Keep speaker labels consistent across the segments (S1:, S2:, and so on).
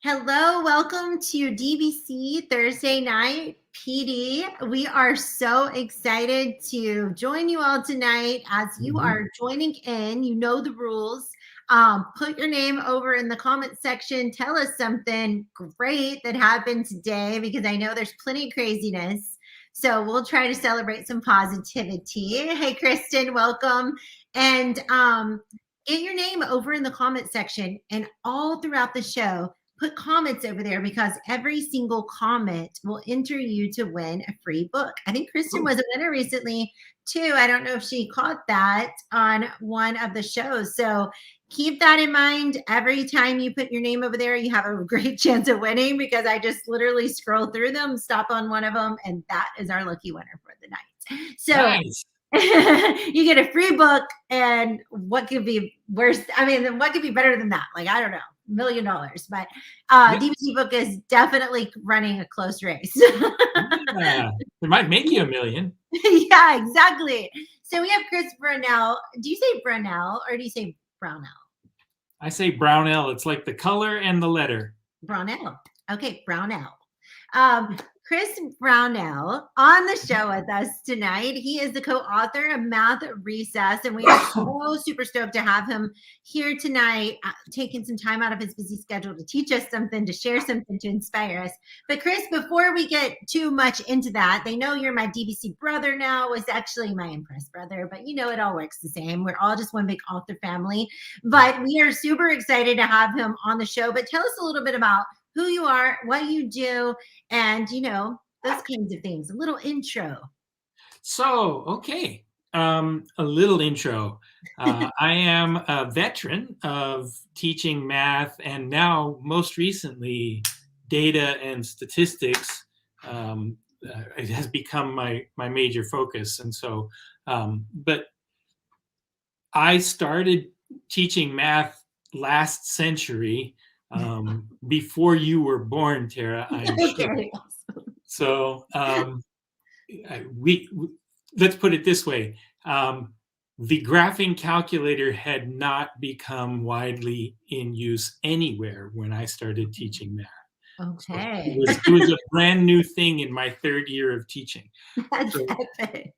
S1: Hello, welcome to DBC Thursday Night PD. We are so excited to join you all tonight. As you are joining in, you know the rules. Put your name over in the comment section. Tell us something great that happened today, because I know there's plenty of craziness. So we'll try to celebrate some positivity. Hey, Kristen, welcome. And get your name over in the comment section, and all throughout the show, put comments over there, because every single comment will enter you to win a free book. I think Kristen was a winner recently too. I don't know if she caught that on one of the shows. So keep that in mind. Every time you put your name over there, you have a great chance of winning, because I just literally scroll through them, stop on one of them, and that is our lucky winner for the night. So nice. You get a free book, and what could be worse? I mean, what could be better than that? Like, I don't know. $1 million, but DBC book is definitely running a close race.
S2: Yeah, it might make you $1 million.
S1: Yeah, exactly. So we have Chris Brownell. Do you say Brownell or do you say Brownell?
S2: I say Brownell. It's like the color and the letter.
S1: Brownell. Okay, Brownell. Chris Brownell on the show with us tonight. He is the co-author of Math Recess, and we are so super stoked to have him here tonight, taking some time out of his busy schedule to teach us something, to share something, to inspire us. But Chris, before we get too much into that, they know you're my DBC brother now. Was actually my Impress brother, but you know, it all works the same. We're all just one big author family. But we are super excited to have him on the show. But tell us a little bit about who you are, what you do, and, you know, those kinds of things. A little intro.
S2: So, okay, a little intro. I am a veteran of teaching math, and now most recently data and statistics. It has become my major focus. And so, but I started teaching math last century, before you were born, Tara. I'm sure. So let's put it this way. The graphing calculator had not become widely in use anywhere when I started teaching math.
S1: Okay.
S2: So it was a brand new thing in my third year of teaching.
S1: That's epic.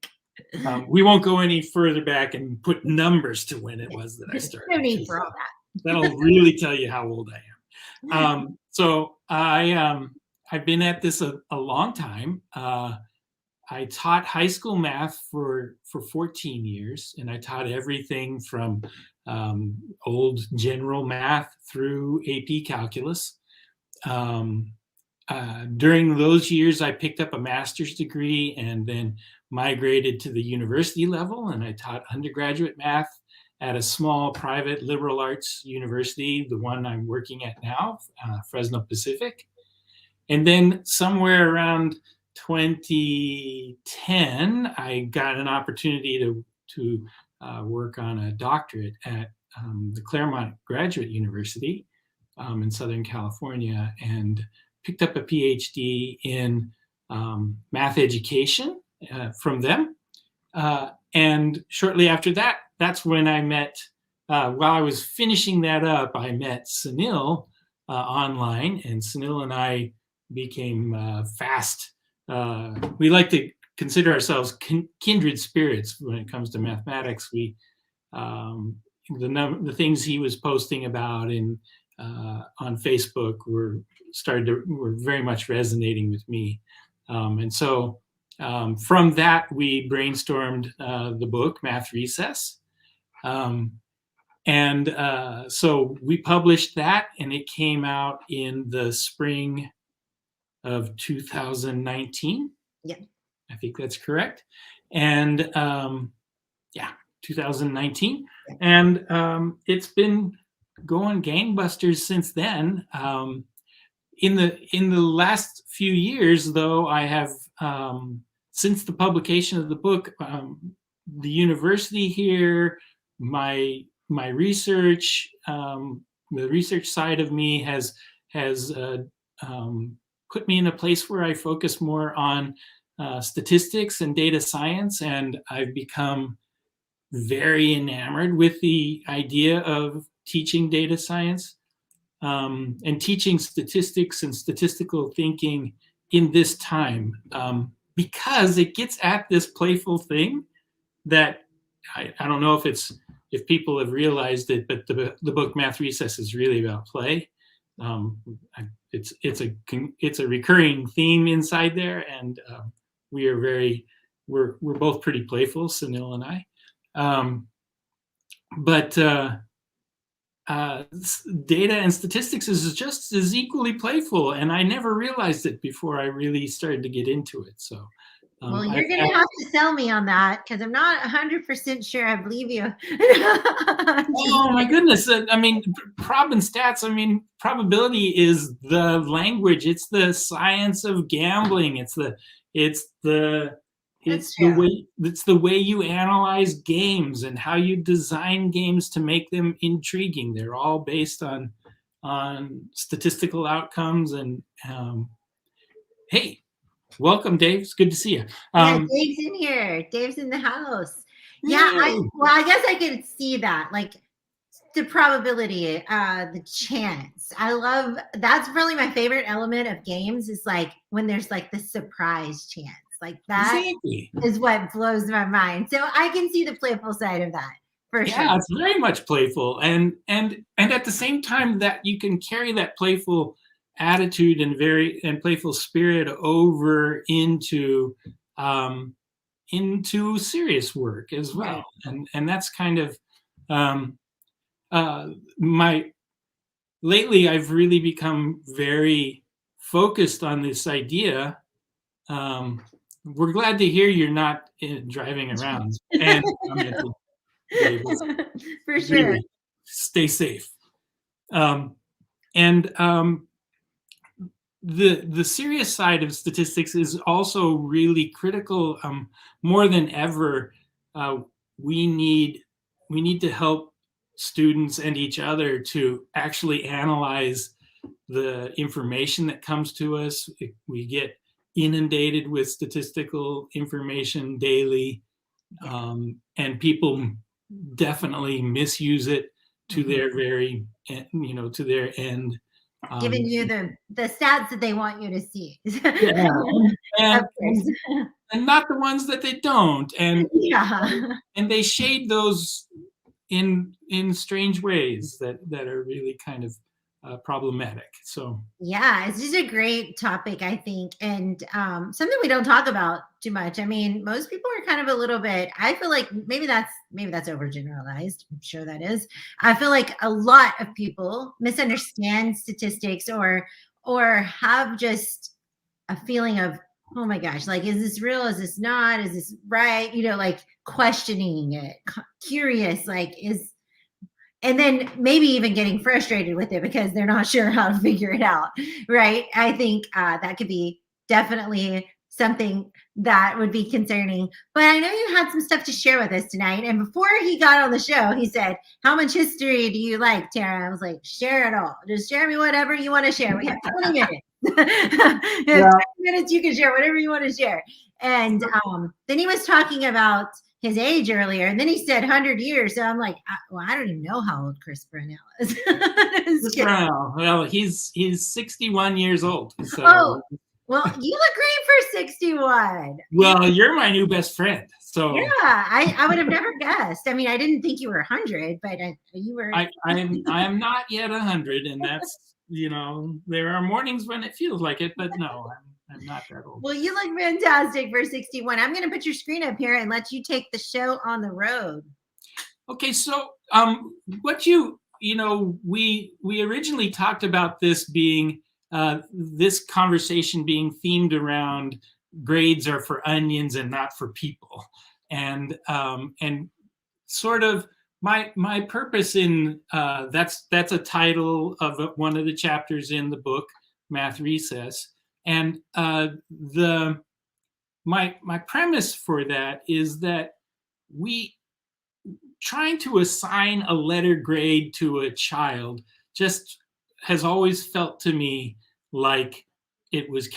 S2: We won't go any further back and put numbers to when it was that I started.
S1: No need for all that.
S2: That'll really tell you how old I am. So I've been at this a long time. I taught high school math for 14 years, and I taught everything from old general math through AP calculus. During those years, I picked up a master's degree and then migrated to the university level, and I taught undergraduate math at a small private liberal arts university, the one I'm working at now, Fresno Pacific. And then somewhere around 2010, I got an opportunity to work on a doctorate at the Claremont Graduate University in Southern California, and picked up a PhD in math education from them. And shortly after that, that's when I met, while I was finishing that up, I met Sunil online, and Sunil and I became fast. We like to consider ourselves kindred spirits when it comes to mathematics. We the things he was posting about on Facebook were very much resonating with me, and so from that we brainstormed the book Math Recess, and so we published that, and it came out in the spring of 2019.
S1: Yeah,
S2: I think that's correct. And 2019. And it's been going gangbusters since then. In the last few years, though, I have, since the publication of the book, the university here, my research, the research side of me has put me in a place where I focus more on statistics and data science, and I've become very enamored with the idea of teaching data science. and teaching statistics and statistical thinking in this time, because it gets at this playful thing that I don't know if people have realized it, but the book Math Recess is really about play. It's a recurring theme inside there, and we're both pretty playful, Sunil and I. But data and statistics is just as equally playful, and I never realized it before I really started to get into it. So.
S1: Well, you're going to have to sell me on that, because I'm not 100% sure I believe you.
S2: Oh my goodness. I mean, prob and stats, I mean, probability is the language. It's the science of gambling. It's the way you analyze games and how you design games to make them intriguing. They're all based on statistical outcomes. And hey, welcome, Dave. It's good to see you.
S1: Yeah, Dave's in here. Dave's in the house. Yeah, I guess I could see that, like the probability, the chance. I love, that's really my favorite element of games, is like when there's like the surprise chance. Like that is what blows my mind. So I can see the playful side of that for sure.
S2: Yeah, it's very much playful, and at the same time that you can carry that playful attitude and playful spirit over into serious work as well. Right. And that's kind of lately I've really become very focused on this idea. We're glad to hear you're not driving around. And
S1: for sure. Really
S2: stay safe. The serious side of statistics is also really critical. More than ever, we need to help students and each other to actually analyze the information that comes to us. We get inundated with statistical information daily, and people definitely misuse it to their to their end.
S1: Giving you the stats that they want you to see.
S2: Yeah. and not the ones that they don't. And and they shade those in strange ways that are really kind of problematic. So
S1: yeah, it's just a great topic, I think, and something we don't talk about too much. I mean, most people are kind of a little bit, I feel like maybe that's overgeneralized. I'm sure that is. I feel like a lot of people misunderstand statistics or have just a feeling of, oh my gosh, like, is this real? Is this not? Is this right? Like questioning it, curious, like and then maybe even getting frustrated with it because they're not sure how to figure it out, right? I think that could be definitely something that would be concerning. But I know you had some stuff to share with us tonight. And before he got on the show, he said, how much history do you like, Tara? I was like, share it all. Just share me whatever you want to share. We have 20 minutes. 20 minutes, you can share whatever you want to share. And then he was talking about his age earlier, and then he said 100 years. So I'm like, I don't even know how old Chris Brownell is.
S2: Chris Brownell, well, he's 61 years old. So.
S1: Oh, well, you look great for 61.
S2: Well, you're my new best friend. So
S1: yeah, I would have never guessed. I mean, I didn't think you were 100, but you were.
S2: I am not yet 100, and that's, there are mornings when it feels like it, but no, I'm not that old.
S1: Well, you look fantastic for 61. I'm going to put your screen up here and let you take the show on the road.
S2: Okay, so we originally talked about this being this conversation being themed around grades are for onions and not for people, and sort of my purpose in that's a title of one of the chapters in the book Math Recess. And my premise for that is that trying to assign a letter grade to a child just has always felt to me like it was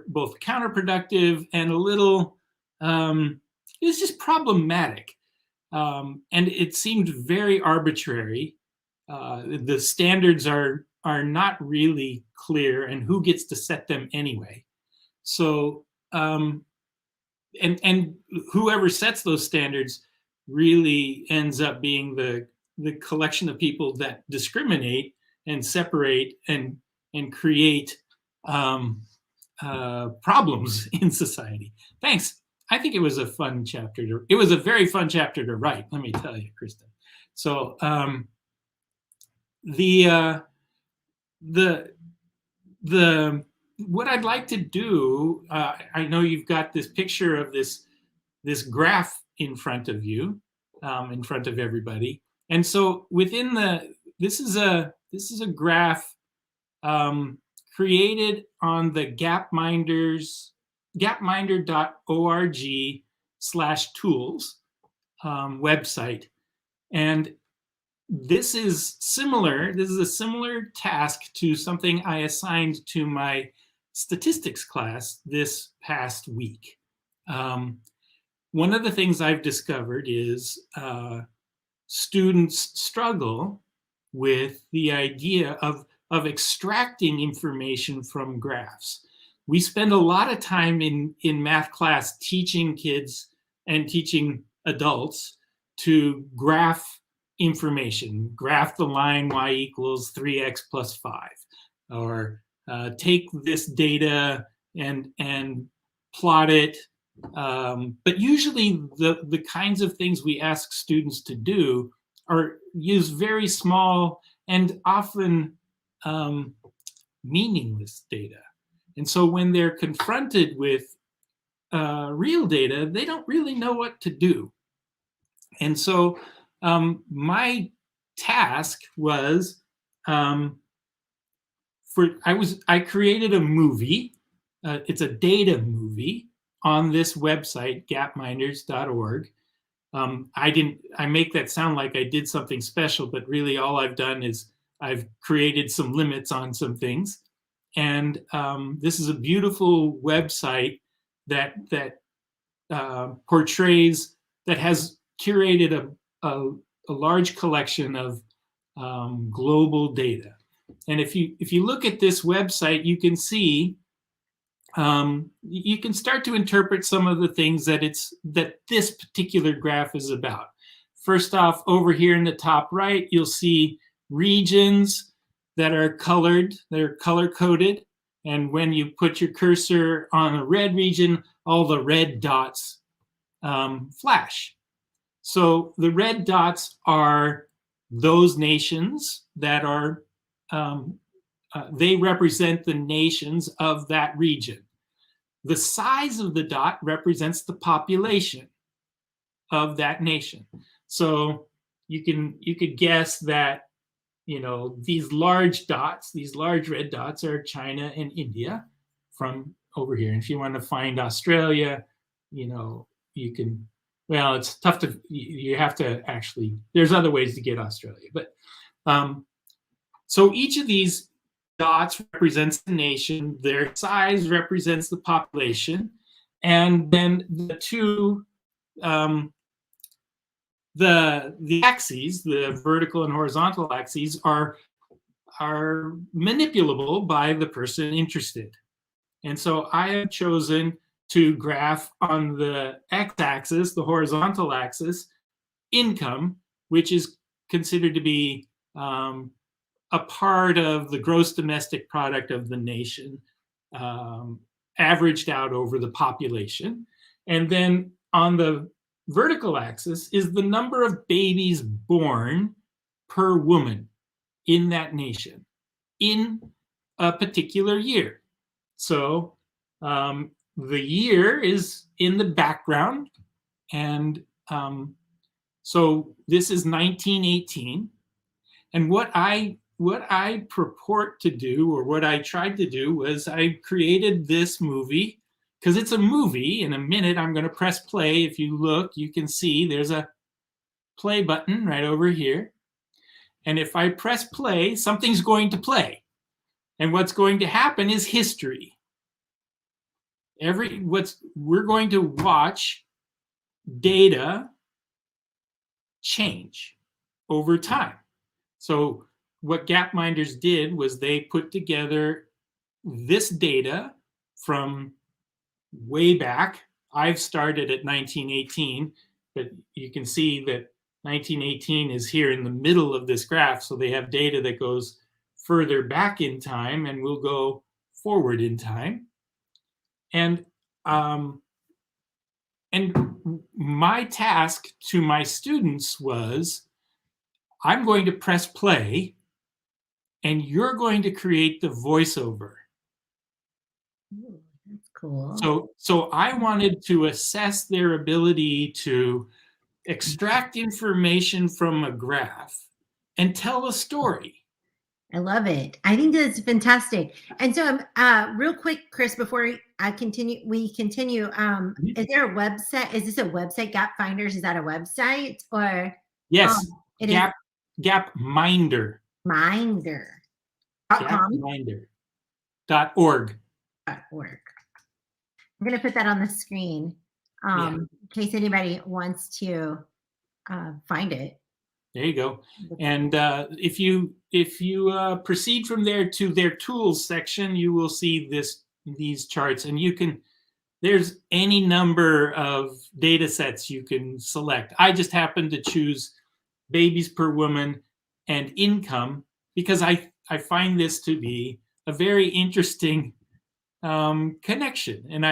S2: both counterproductive and a little it was just problematic, and it seemed very arbitrary. The standards are are not really clear, and who gets to set them anyway. So and whoever sets those standards really ends up being the collection of people that discriminate and separate and create problems in society. Thanks. I think it was a fun chapter. It was a very fun chapter to write, let me tell you, Kristen. So what I'd like to do, I know you've got this picture of this graph in front of you, in front of everybody, and so within this is a graph created on the Gapminder.org/tools website, and this is similar. This is a similar task to something I assigned to my statistics class this past week. One of the things I've discovered is students struggle with the idea of extracting information from graphs. We spend a lot of time in math class teaching kids and teaching adults to graph information, graph the line y equals 3x plus 5, or take this data and plot it. But usually the kinds of things we ask students to do are use very small and often meaningless data. And so when they're confronted with real data, they don't really know what to do. And so my task was I created a movie. It's a data movie on this website, gapminders.org. I make that sound like I did something special, but really all I've done is I've created some limits on some things. And this is a beautiful website that portrays, that has curated a large collection of global data. And if you look at this website, you can see, you can start to interpret some of the things that this particular graph is about. First off, over here in the top right, you'll see regions that are colored, that are color coded. And when you put your cursor on a red region, all the red dots flash. So the red dots are those nations that are, they represent the nations of that region. The size of the dot represents the population of that nation. So you could guess that, you know, these large dots, these large red dots are China and India from over here. And if you want to find Australia, you know, you can, well, it's tough to, you have to actually, there's other ways to get Australia. But so each of these dots represents the nation, their size represents the population, and then the two, the axes, the vertical and horizontal axes, are manipulable by the person interested. And so I have chosen to graph on the x-axis, the horizontal axis, income, which is considered to be a part of the gross domestic product of the nation, averaged out over the population. And then on the vertical axis is the number of babies born per woman in that nation in a particular year. So the year is in the background, and so this is 1918. And what I purport to do, or what I tried to do, was I created this movie, because it's a movie. In a minute, I'm going to press play. If you look, you can see there's a play button right over here. And if I press play, something's going to play. And what's going to happen is history. We're going to watch data change over time. So what Gapminders did was they put together this data from way back. I've started at 1918, but you can see that 1918 is here in the middle of this graph. So they have data that goes further back in time, and we'll go forward in time. And my task to my students was, I'm going to press play, and you're going to create the voiceover.
S1: Ooh, that's cool.
S2: So I wanted to assess their ability to extract information from a graph and tell a story.
S1: I love it. I think that's fantastic. And so, real quick, Chris, before we continue, is there a website? Is this a website? Gapfinders, is that a website or?
S2: Yes,
S1: It
S2: Gapminder.
S1: Minder.
S2: Gapminder.org.
S1: .org. I'm going to put that on the screen in case anybody wants to find it.
S2: There you go. And if you proceed from there to their tools section, you will see these charts, and there's any number of data sets you can select. I just happened to choose babies per woman and income because I find this to be a very interesting connection. And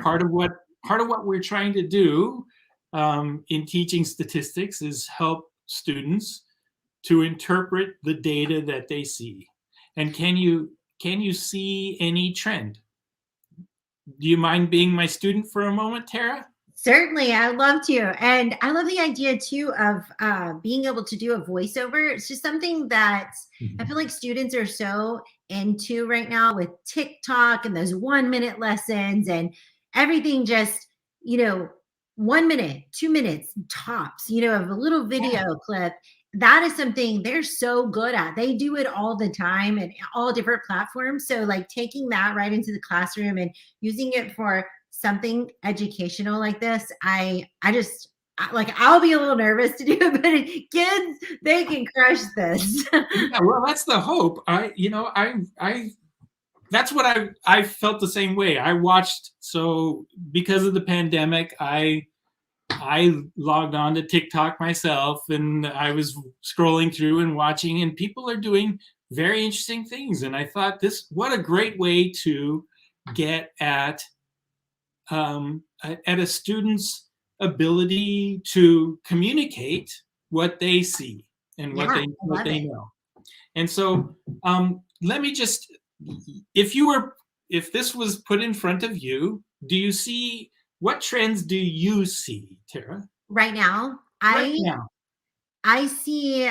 S2: part of what we're trying to do in teaching statistics is help students to interpret the data that they see. And can you see any trend? Do you mind being my student for a moment, Tara?
S1: Certainly, I'd love to. And I love the idea too of being able to do a voiceover. It's just something that I feel like students are so into right now with TikTok and those 1-minute lessons and everything just, 1 minute, 2 minutes tops, of a little video clip. That is something they're so good at. They do it all the time and all different platforms. So like taking that right into the classroom and using it for something educational like this, I'll be a little nervous to do it, but kids, they can crush this.
S2: Yeah, well, that's the hope. That's what I felt the same way. I watched, so because of the pandemic, I logged on to TikTok myself, and I was scrolling through and watching, and people are doing very interesting things. And I thought, what a great way to get at a student's ability to communicate what they see and what they know. And so let me just, if this was put in front of you, what trends do you see, Tara?
S1: Right now, I see,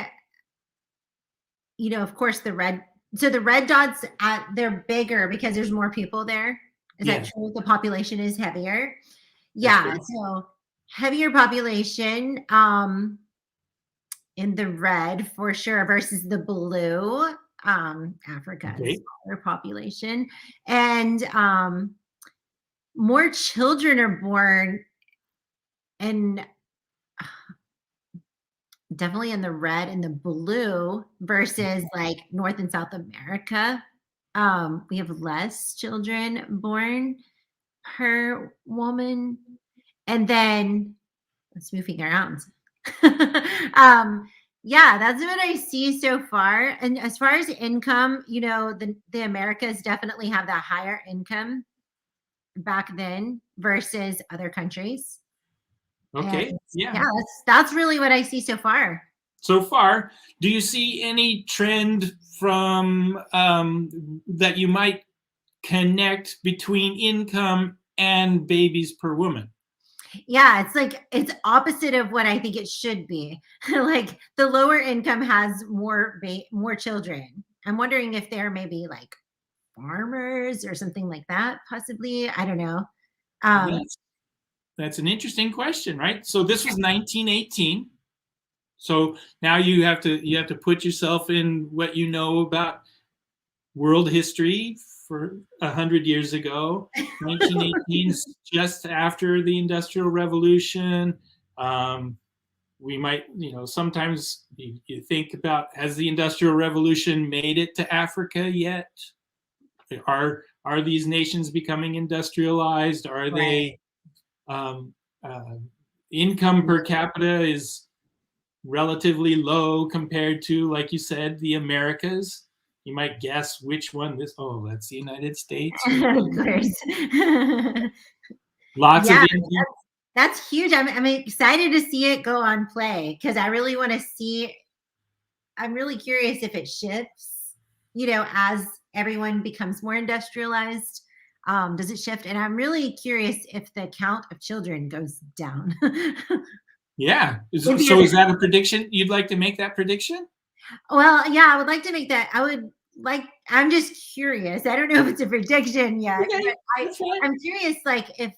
S1: of course, the red. So the red dots, they're bigger because there's more people there. Is that true? The population is heavier. Yeah. So heavier population in the red for sure versus the blue. Africa is smaller population, and more children are born, and definitely in the red and the blue versus like North and South America. We have less children born per woman, and then it's moving around. Yeah, that's what I see so far. And as far as income, the Americas definitely have that higher income back then versus other countries.
S2: Okay.
S1: And yeah, that's really what I see so far.
S2: So far, do you see any trend from that you might connect between income and babies per woman?
S1: Yeah, it's opposite of what I think it should be. Like the lower income has more children. I'm wondering if they're maybe like farmers or something like that, possibly. I don't know.
S2: That's an interesting question, right? So this was 1918. So now you have to put yourself in what you know about world history for 100 years ago. 1918 is just after the Industrial Revolution. we might, sometimes you think about, has the Industrial Revolution made it to Africa yet? Are these nations becoming industrialized? Are
S1: Right.
S2: they income per capita is relatively low compared to, like you said, the Americas? You might guess which one this. Oh, that's the United States.
S1: Of course.
S2: Lots of
S1: Yeah,
S2: Indian.
S1: that's huge. I'm excited to see it go on play because I really want to see. I'm really curious if it shifts, as everyone becomes more industrialized. Does it shift? And I'm really curious if the count of children goes down.
S2: Yeah. So is that a prediction? You'd like to make that prediction?
S1: Well, yeah, I would like to make that. I'm just curious. I don't know if it's a prediction yet,
S2: Okay,
S1: but I'm curious, like, if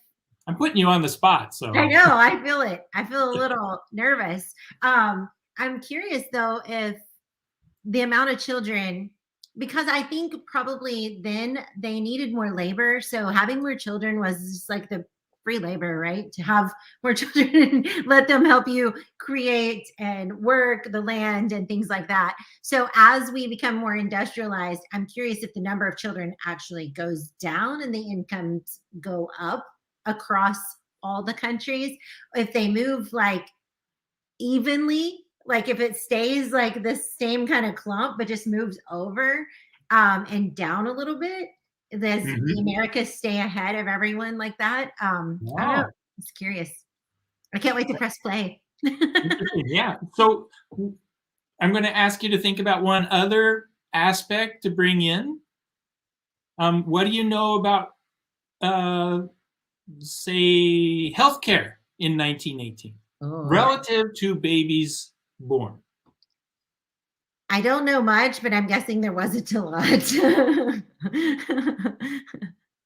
S2: I'm putting you on the spot, so.
S1: I know, I feel it. I feel a little nervous. I'm curious though if the amount of children, because I think probably then they needed more labor. So having more children was just like the free labor, right? To have more children, let them help you create and work the land and things like that. So as we become more industrialized, I'm curious if the number of children actually goes down and the incomes go up across all the countries. If they move like evenly, like if it stays like the same kind of clump but just moves over and down a little bit, does the Americas stay ahead of everyone like that? I don't know. It's curious. I can't wait to press play.
S2: Yeah. So I'm going to ask you to think about one other aspect to bring in. What do you know about, say, healthcare in 1918 relative to babies born?
S1: I don't know much, but I'm guessing there wasn't a lot.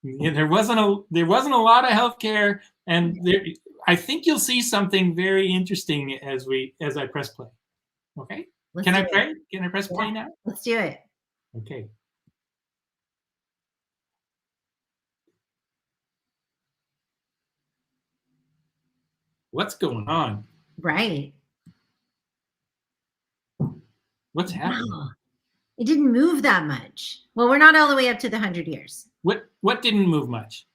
S2: Yeah, there wasn't a lot of healthcare, and I think you'll see something very interesting as I press play. Okay. Can I play? Can I press play now?
S1: Let's do it.
S2: Okay. What's going on?
S1: Right.
S2: What's happening?
S1: Wow. It didn't move that much. Well, we're not all the way up to the 100 years.
S2: What didn't move much?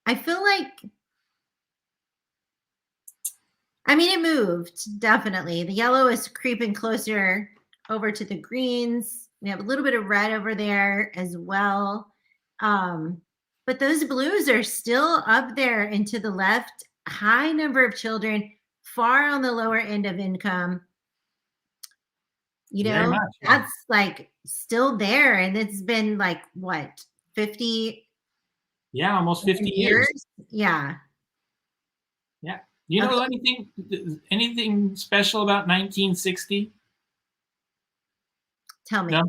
S1: I feel like, it moved, definitely. The yellow is creeping closer over to the greens. We have a little bit of red over there as well. But those blues are still up there and to the left. High number of children, far on the lower end of income. That's like still there. And it's been like, what, 50?
S2: Yeah, almost 50 years.
S1: Yeah.
S2: Yeah. You know anything special about 1960?
S1: Tell me.
S2: No?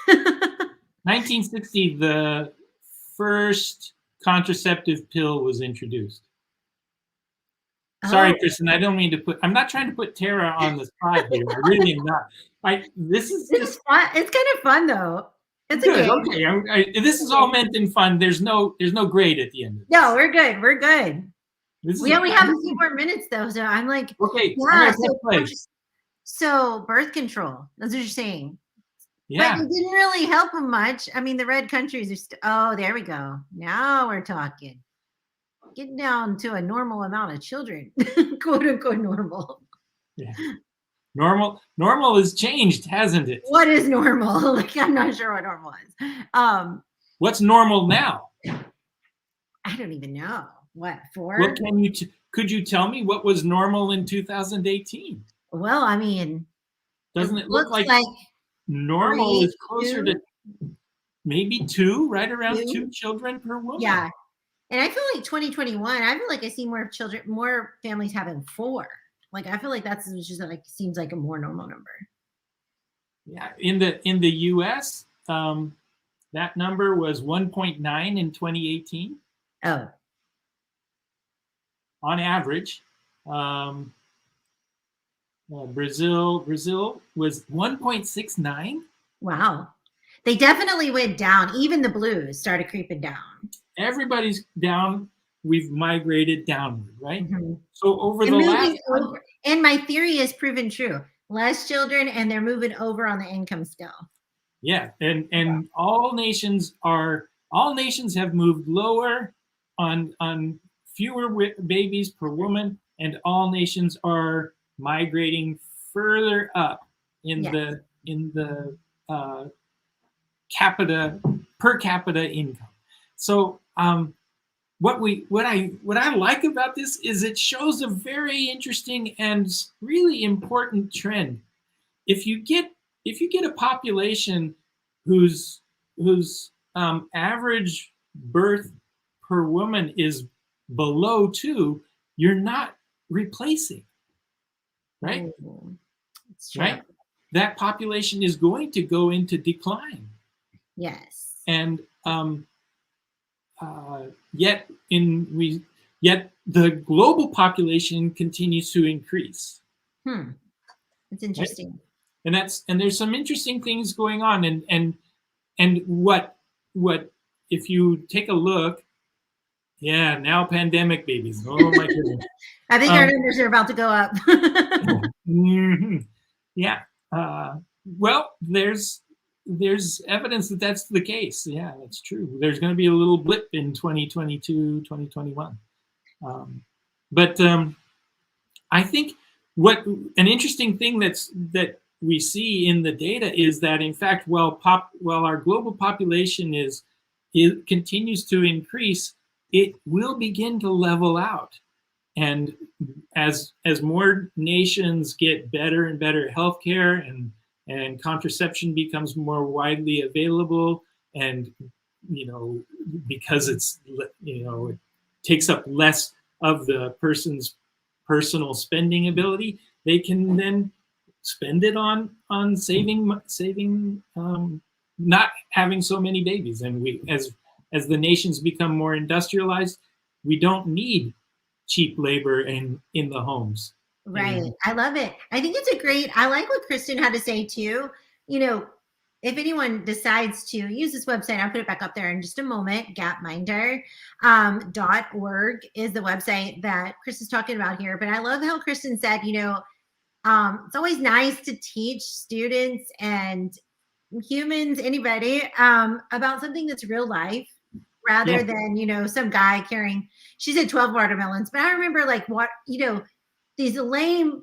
S2: 1960, the first contraceptive pill was introduced. Sorry, Kristen, I don't mean to I'm not trying to put Tara on the spot here. I really am not. This is
S1: fun. It's kind of fun though. It's
S2: good. Okay, this is all meant in fun. There's no grade at the end of this.
S1: No, we're good. We're good. We only have a few more minutes though, so I'm like,
S2: okay.
S1: Yeah. So birth control. That's what you're saying.
S2: Yeah.
S1: But it didn't really help them much. The red countries are oh, there we go. Now we're talking. Get down to a normal amount of children, quote unquote normal.
S2: Yeah. Normal has changed, hasn't it?
S1: What is normal? Like, I'm not sure what normal is.
S2: What's normal now?
S1: I don't even know. What, 4?
S2: Well, could you tell me what was normal in 2018?
S1: Well,
S2: doesn't it look like normal is closer to maybe 2, right around 2 children per woman?
S1: Yeah. And I feel like 2021, I feel like I see more families having 4. Like, I feel like that's just like, seems like a more normal number.
S2: Yeah. In the US, that number was 1.9 in 2018.
S1: Oh.
S2: On average. Brazil was 1.69.
S1: Wow. They definitely went down. Even the blues started creeping down. Everybody's
S2: down. We've migrated downward, right?
S1: Mm-hmm.
S2: So over the last
S1: And my theory is proven true. Less children, and they're moving over on the income scale.
S2: Yeah, and all nations have moved lower on fewer babies per woman, and all nations are migrating further up in
S1: Yes.
S2: the per capita income. So what I like about this is it shows a very interesting and really important trend. If you get a population whose average birth per woman is below 2, you're not replacing, right?
S1: It's true.
S2: Right? That population is going to go into decline.
S1: Yes.
S2: And yet the global population continues to increase.
S1: It's interesting.
S2: Right? And there's some interesting things going on, and what if you take a look, now pandemic babies. Oh my goodness.
S1: I think our numbers are about to go up.
S2: Yeah. Well, there's evidence that that's the case. Yeah, that's true. There's going to be a little blip in 2022, 2021. But I think an interesting thing that we see in the data is that, in fact, while our global population continues to increase, it will begin to level out. And as more nations get better and better healthcare, and contraception becomes more widely available, and because it takes up less of the person's personal spending ability, they can then spend it on saving, not having so many babies. And as the nations become more industrialized, we don't need cheap labor in the homes.
S1: Right. I love it. I think I like what Kristen had to say too. If anyone decides to use this website, I'll put it back up there in just a moment. Gapminder.org is the website that Chris is talking about here. But I love how Kristen said, it's always nice to teach students and humans, anybody, about something that's real life, rather than, some guy carrying, she said 12 watermelons. But I remember these lame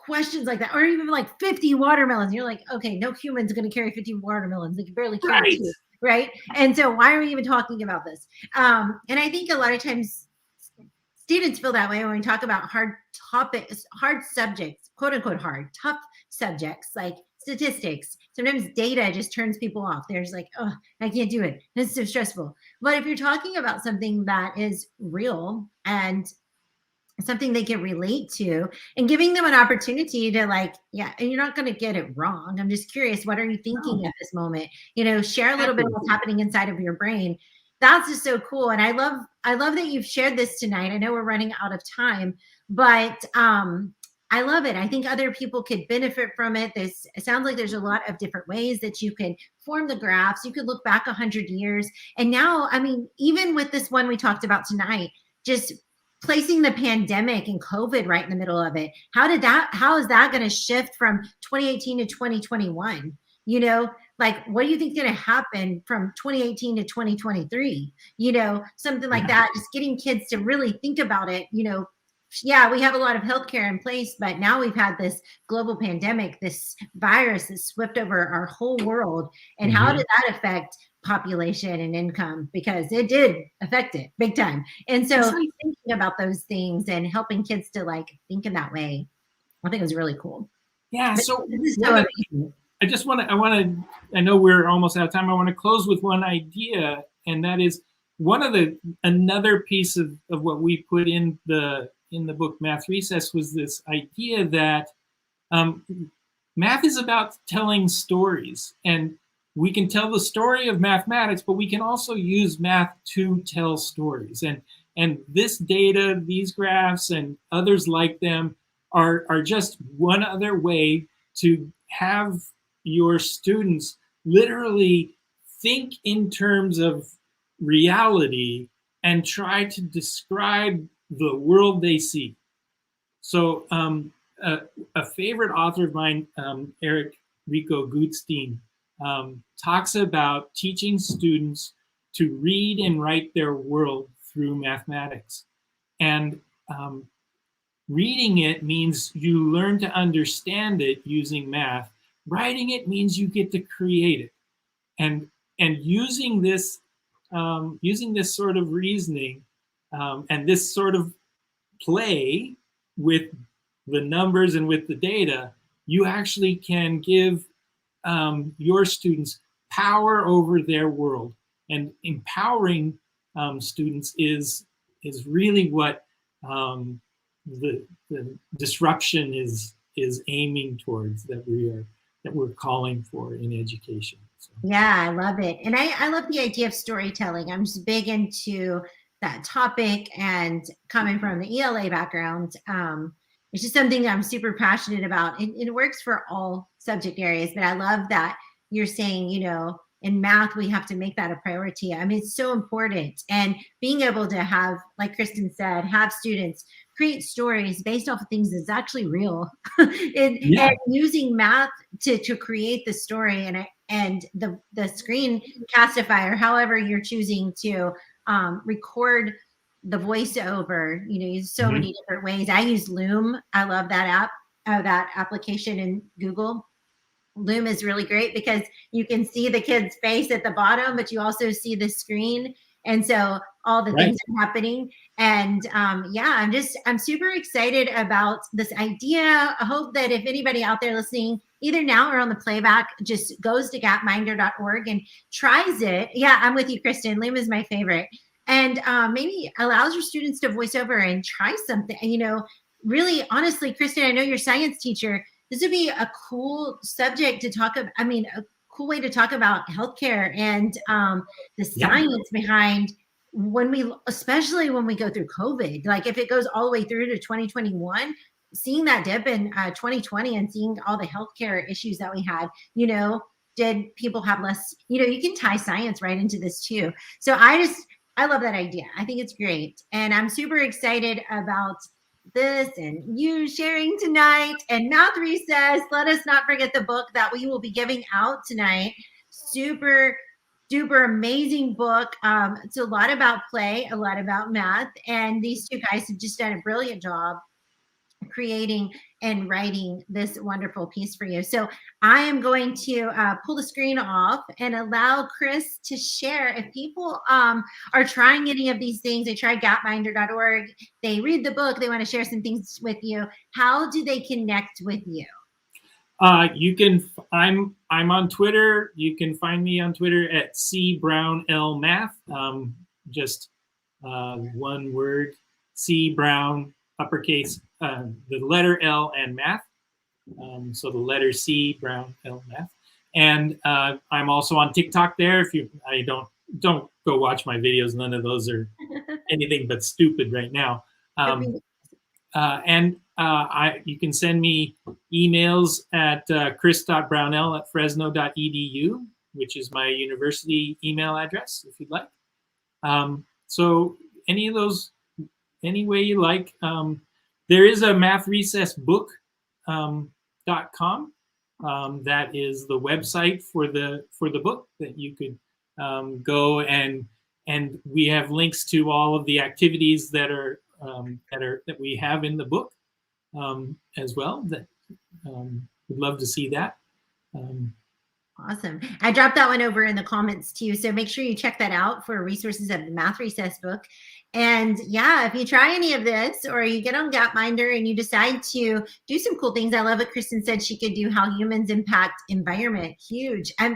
S1: questions like that, or even like 50 watermelons. You're like, okay, no human's going to carry 50 watermelons. They can barely carry 2, right? And so why are we even talking about this? And I think a lot of times students feel that way when we talk about hard topics, hard subjects, quote unquote hard, tough subjects like statistics. Sometimes data just turns people off. They're just like, oh, I can't do it. It's so stressful. But if you're talking about something that is real and something they can relate to, and giving them an opportunity to and you're not going to get it wrong. I'm just curious, what are you thinking at this moment? Share a little bit of what's happening inside of your brain. That's just so cool. And I love that you've shared this tonight. I know we're running out of time, but I love it. I think other people could benefit from it. It sounds like there's a lot of different ways that you can form the graphs. You could look back 100 years. And now, even with this one we talked about tonight, just placing the pandemic and COVID right in the middle of it. How is that going to shift from 2018 to 2021? What do you think is going to happen from 2018 to 2023? Something like that, just getting kids to really think about it. Yeah, we have a lot of healthcare in place, but now we've had this global pandemic, this virus that swept over our whole world. And how did that affect population and income? Because it did affect it big time. And so thinking about those things and helping kids to think in that way, I think it was really cool.
S2: Yeah. So I know we're almost out of time. I want to close with one idea, and that is another piece of what we put in the book Math Recess was this idea that math is about telling stories, and we can tell the story of mathematics, but we can also use math to tell stories. And this data, these graphs, and others like them are just one other way to have your students literally think in terms of reality and try to describe the world they see. So a favorite author of mine, Eric Rico Gutstein, talks about teaching students to read and write their world through mathematics. And reading it means you learn to understand it using math. Writing it means you get to create it. And using this sort of reasoning and this sort of play with the numbers and with the data, you actually can give your students power over their world. And empowering students is really what the disruption is aiming towards, that we're calling for in education. So.
S1: Yeah, I love it. And I love the idea of storytelling. I'm just big into that topic, and coming from the ELA background, it's just something that I'm super passionate about. It works for all subject areas, but I love that you're saying, you know, in math, we have to make that a priority. I mean, it's so important. And being able to have, like Kristen said, have students create stories based off of things that's actually real, and using math to create the story, and the screen castify, or however you're choosing to record the voiceover. You know, use so many different ways. I use Loom. I love that app, that application in Google. Loom is really great because you can see the kid's face at the bottom, but you also see the screen. And so all the things are happening. And yeah, I'm super excited about this idea. I hope that if anybody out there listening, either now or on the playback, just goes to gapminder.org and tries it. Yeah, I'm with you, Kristen. Loom is my favorite. And maybe allows your students to voice over and try something. You know, really, honestly, Kristen, I know you're a science teacher. This would be a cool subject to talk about. I mean, a cool way to talk about healthcare and the science behind especially when we go through COVID. Like if it goes all the way through to 2021, seeing that dip in 2020 and seeing all the healthcare issues that we had, you know, did people have less, you know, you can tie science right into this too. So I love that idea. I think it's great. And I'm super excited about this and you sharing tonight, and Math Recess. Let us not forget the book that we will be giving out tonight. Super duper amazing book. It's a lot about play, a lot about math, and these two guys have just done a brilliant job creating and writing this wonderful piece for you. So I am going to pull the screen off and allow Chris to share. If people are trying any of these things, they try Gapminder.org, they read the book, they want to share some things with you, how do they connect with you?
S2: You can. I'm on Twitter. You can find me on Twitter at CBrownellMath. Just one word, C Brown, uppercase, the letter L and math. So the letter C, Brown, L, math. And I'm also on TikTok there. If I don't go watch my videos. None of those are anything but stupid right now. You can send me emails at chris.brownell@fresno.edu, which is my university email address, if you'd like. So any of those, any way you like. There is a mathrecessbook.com. That is the website for the book that you could go and we have links to all of the activities that we have in the book as well. That we'd love to see that.
S1: Awesome. I dropped that one over in the comments too. So make sure you check that out for resources of the Math Recess book. And yeah, if you try any of this or you get on Gapminder and you decide to do some cool things, I love what Kristen said she could do, how humans impact environment. Huge. I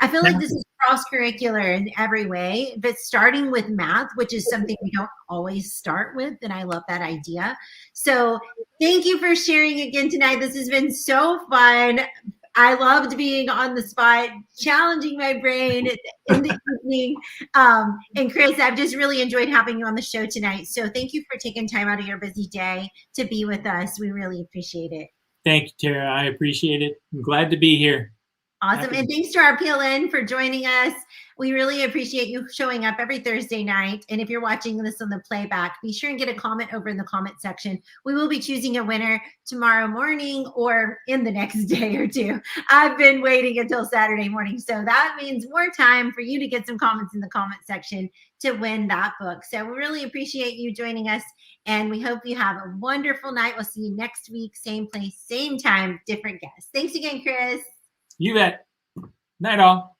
S1: feel like this is cross-curricular in every way, but starting with math, which is something we don't always start with. And I love that idea. So thank you for sharing again tonight. This has been so fun. I loved being on the spot, challenging my brain in the evening. And Chris, I've just really enjoyed having you on the show tonight. So thank you for taking time out of your busy day to be with us. We really appreciate it.
S2: Thank you, Tara. I appreciate it. I'm glad to be here.
S1: Awesome. And thanks to our PLN for joining us. We really appreciate you showing up every Thursday night. And if you're watching this on the playback, be sure and get a comment over in the comment section. We will be choosing a winner tomorrow morning or in the next day or two. I've been waiting until Saturday morning. So that means more time for you to get some comments in the comment section to win that book. So we really appreciate you joining us. And we hope you have a wonderful night. We'll see you next week, same place, same time, different guests. Thanks again, Chris.
S2: You bet. Night all.